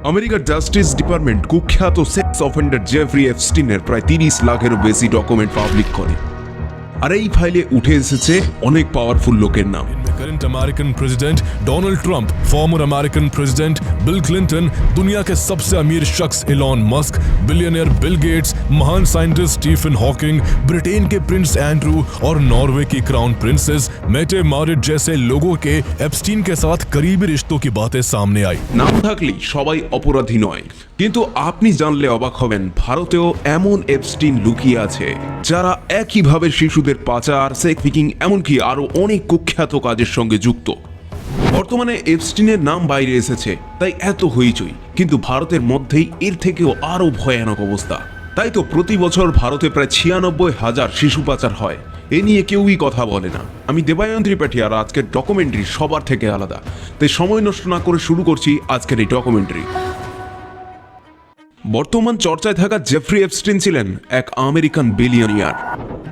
আমেরিকার justice department কুখ্যাত sex offender Jeffrey এপস্টিনের প্রায় 30 লাখেরও বেশি ডকুমেন্ট পাবলিক করে। আর এই ফাইলে উঠে এসেছে অনেক পাওয়ারফুল লোকের নাম। Current American president Donald Trump, farmer American president bill Clinton, दुनिया के सबसे अमीर शख्स Elon Musk, billionaire Bill Gates, महान साइंटिस्ट स्टीफन हॉकिंग, ब्रिटेन के प्रिंस एंड्रू और नॉर्वे की क्राउन प्रिंसेस मेटे मारिट जैसे लोगों के एप्स्टीन के साथ करीबी रिश्तों की बातें सामने आई। নাম থাকলেই সবাই অপরাধী নয়, কিন্তু আপনি জানলে অবাক হবেন ভারতেও এমন এপস্টিন লুকিয়ে আছে যারা একইভাবে শিশুদের পাচার, সেক্স পিকিং, এমনকি আরো অনেক কুখ্যাত কাজের সঙ্গে যুক্ত। বর্তমানে এপস্টিনের নাম বাইরে এসেছে তাই এত হইচই, কিন্তু ভারতের মধ্যেই এর থেকেও আরো ভয়ানক অবস্থা। তাই তো প্রতি বছর ভারতে প্রায় 96,000 শিশু পাচার হয়। এ নিয়ে কেউই কথা বলে না। আমি দেবায়ন ত্রিপাঠী, আর আজকের ডকুমেন্টারি সবার থেকে আলাদা, তাই সময় নষ্ট না করে শুরু করছি আজকের এই ডকুমেন্টারি। বর্তমান চর্চায় থাকা জেফ্রি এপস্টিন ছিলেন এক আমেরিকান বিলিয়নিয়ার।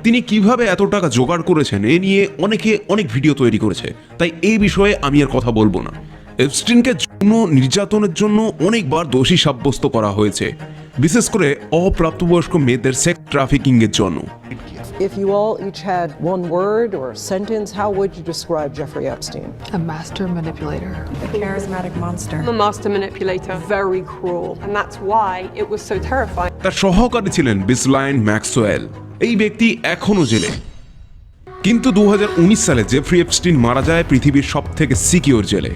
তিনি কিভাবে এত টাকা জোগাড় করেছেন এ নিয়ে অনেকে অনেক ভিডিও তৈরি করেছে, তাই এই বিষয়ে আমি আর কথা বলবো না। এপস্টিনকে যৌন নির্যাতনের জন্য অনেকবার দোষী সাব্যস্ত করা হয়েছে, বিশেষ করে অপ্রাপ্তবয়স্ক মেয়েদের সেক্স ট্রাফিকিং এর জন্য। If you all each had one word or a sentence, how would you describe Jeffrey Epstein? A master manipulator. A charismatic monster. A master manipulator, very cruel, and that's why it was so terrifying. তার সহকারী ছিলেন গিসলাইন Maxwell. এই ব্যক্তি এখনো জেলে। কিন্তু 2019 সালে Jeffrey Epstein মারা যায় পৃথিবীর সবথেকে সিকিউর জেলে।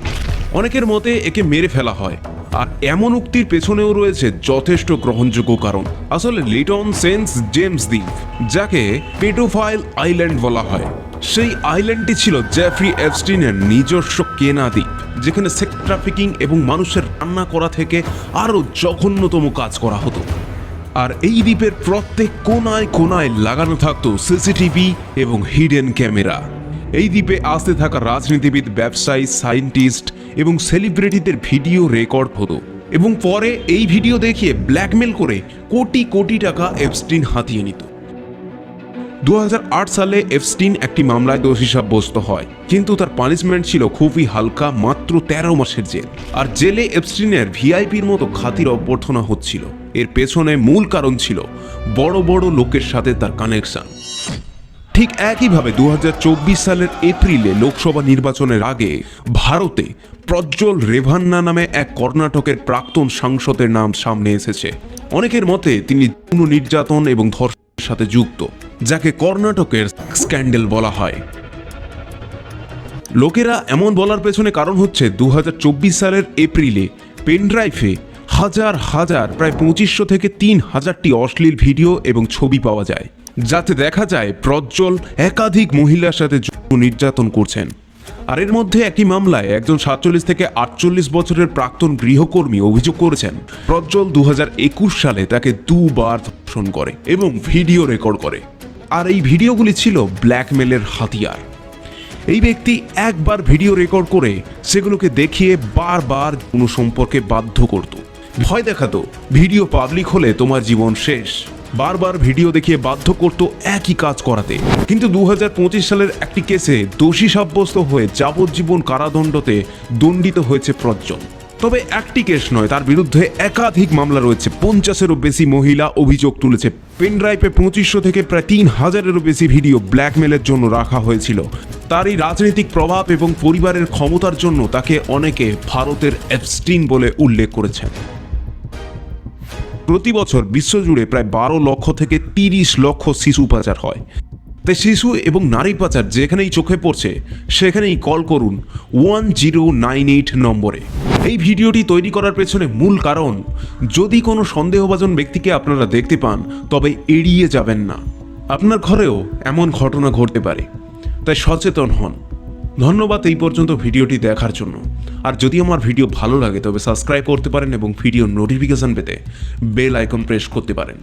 অনেকের মতে একে মেরে ফেলা হয়, আর এমন উক্তির পেছনেও রয়েছে যথেষ্ট গ্রহণযোগ্য কারণ। আসলে লিটন সেন্ট জেমস দ্বীপ, যাকে পেডোফাইল আইল্যান্ড বলা হয়, সেই আইল্যান্ডটি ছিল জেফ্রি এপস্টিনের নিজস্ব কেনা দ্বীপ, যেখানে সেক্স ট্রাফিকিং এবং মানুষের রান্না করা থেকে আরো জঘন্যতম কাজ করা হতো। আর এই দ্বীপের প্রত্যেক কোনায় কোনায় লাগানো থাকতো সিসিটিভি এবং হিডেন ক্যামেরা। এই দ্বীপে আসতে থাকা রাজনীতিবিদ, ব্যবসায়ী, সায়েন্টিস্ট এবং সেলিব্রিটিদের ভিডিও রেকর্ড হতো, এবং পরে এই ভিডিও দেখিয়ে ব্ল্যাকমেল করে কোটি কোটি টাকা এপস্টিন হাতিয়ে নিত। 2008 সালে এপস্টিন একটি মামলায় দোষী সাব্যস্ত হয়, কিন্তু তার পানিশমেন্ট ছিল খুবই হালকা, মাত্র 13 মাসের জেল। আর জেলে এপস্টিনের ভিআইপির মতো খাতির অভ্যর্থনা হচ্ছিল। এর পেছনে মূল কারণ ছিল বড় বড় লোকের সাথে তার কানেকশন। ঠিক একইভাবে 2024 সালের এপ্রিলে লোকসভা নির্বাচনের আগে ভারতে প্রজ্জ্বল রেভান্না নামে এক কর্ণাটকের প্রাক্তন সাংসদের নাম সামনে এসেছে। অনেকের মতে তিনি যৌন নির্যাতন এবং ধর্ষণের সাথে যুক্ত, যাকে কর্ণাটকের স্ক্যান্ডেল বলা হয়। লোকেরা এমন বলার পেছনে কারণ হচ্ছে 2024 সালের এপ্রিলে পেনড্রাইভে হাজার হাজার প্রায় 2500 থেকে 3000টি অশ্লীল ভিডিও এবং ছবি পাওয়া যায়, যাতে দেখা যায় প্রজ্জ্বল একাধিক মহিলার সাথে যৌন নির্যাতন করছেন। আর এর মধ্যে একই মামলায় একজন 47 থেকে 48 বছরের প্রাক্তন গৃহকর্মী অভিযোগ করেছেন প্রজ্জ্বল 2021 সালে তাকে 2 বার ধর্ষণ করে এবং ভিডিও রেকর্ড করে। আর এই ভিডিওগুলি ছিল ব্ল্যাকমেলের হাতিয়ার। এই ব্যক্তি একবার ভিডিও রেকর্ড করে সেগুলোকে দেখিয়ে বারবার যৌন সম্পর্কে বাধ্য করত, ভয় দেখাতো ভিডিও পাবলিক হলে তোমার জীবন শেষ। বারবার ভিডিও দেখিয়ে বাধ্য করত একই কাজ করাতে। কিন্তু 2025 সালের একটি কেসে দোষী সাব্যস্ত হয়ে যাবজ্জীবন কারাদণ্ডতে দণ্ডিত হয়েছে প্রজ্জ্বল। তবে একটি কেস নয়, তার বিরুদ্ধে একাধিক মামলা রয়েছে। 50-এরও বেশি মহিলা অভিযোগ তুলেছে। পেনড্রাইভে 2500 থেকে প্রায় 3000-এরও বেশি ভিডিও ব্ল্যাকমেলের জন্য রাখা হয়েছিল। তার এই রাজনৈতিক প্রভাব এবং পরিবারের ক্ষমতার জন্য তাকে অনেকে ভারতের এপস্টিন বলে উল্লেখ করেছেন। প্রতি বছর বিশ্বজুড়ে প্রায় 12 লক্ষ থেকে 30 লক্ষ শিশু পাচার হয়। তাই শিশু এবং নারী পাচার যেখানেই চোখে পড়ছে সেখানেই কল করুন 1098 নম্বরে। এই ভিডিওটি তৈরি করার পেছনে মূল কারণ, যদি কোনো সন্দেহভাজন ব্যক্তিকে আপনারা দেখতে পান তবে এড়িয়ে যাবেন না। আপনার ঘরেও এমন ঘটনা ঘটতে পারে, তাই সচেতন হন। ধন্যবাদ এই পর্যন্ত ভিডিওটি দেখার জন্য। আর যদি আমার ভিডিও ভালো লাগে তবে সাবস্ক্রাইব করতে পারেন এবং ভিডিও নোটিফিকেশন পেতে বেল আইকন প্রেস করতে পারেন।